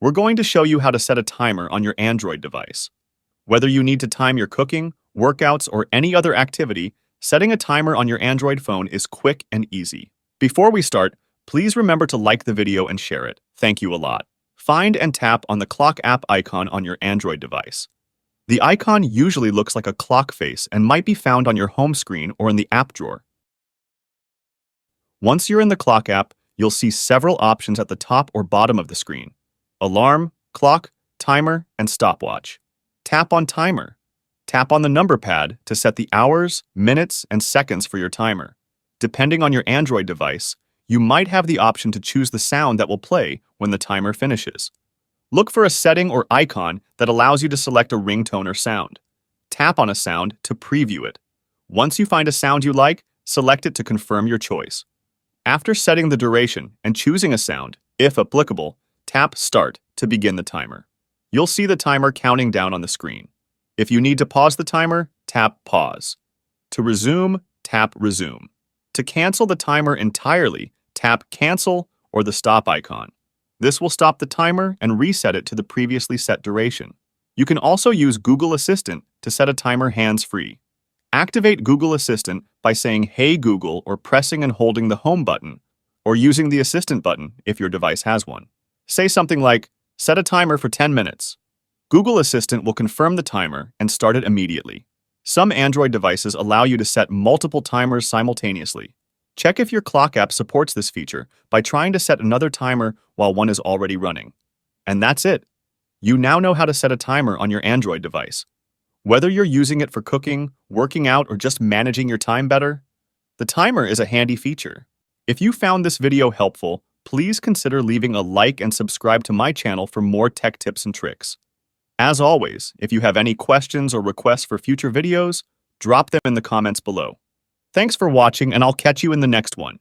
We're going to show you how to set a timer on your Android device. Whether you need to time your cooking, workouts, or any other activity, setting a timer on your Android phone is quick and easy. Before we start, please remember to like the video and share it. Thank you a lot. Find and tap on the clock app icon on your Android device. The icon usually looks like a clock face and might be found on your home screen or in the app drawer. Once you're in the clock app, you'll see several options at the top or bottom of the screen: alarm, clock, timer, and stopwatch. Tap on timer. Tap on the number pad to set the hours, minutes, and seconds for your timer. Depending on your Android device, you might have the option to choose the sound that will play when the timer finishes. Look for a setting or icon that allows you to select a ringtone or sound. Tap on a sound to preview it. Once you find a sound you like, select it to confirm your choice. After setting the duration and choosing a sound, if applicable, tap Start to begin the timer. You'll see the timer counting down on the screen. If you need to pause the timer, tap Pause. To resume, tap Resume. To cancel the timer entirely, tap Cancel or the stop icon. This will stop the timer and reset it to the previously set duration. You can also use Google Assistant to set a timer hands-free. Activate Google Assistant by saying "Hey Google" or pressing and holding the Home button, or using the Assistant button if your device has one. Say something like, "Set a timer for 10 minutes." Google Assistant will confirm the timer and start it immediately. Some Android devices allow you to set multiple timers simultaneously. Check if your clock app supports this feature by trying to set another timer while one is already running. And that's it. You now know how to set a timer on your Android device. Whether you're using it for cooking, working out, or just managing your time better, the timer is a handy feature. If you found this video helpful, please consider leaving a like and subscribe to my channel for more tech tips and tricks. As always, if you have any questions or requests for future videos, drop them in the comments below. Thanks for watching, and I'll catch you in the next one.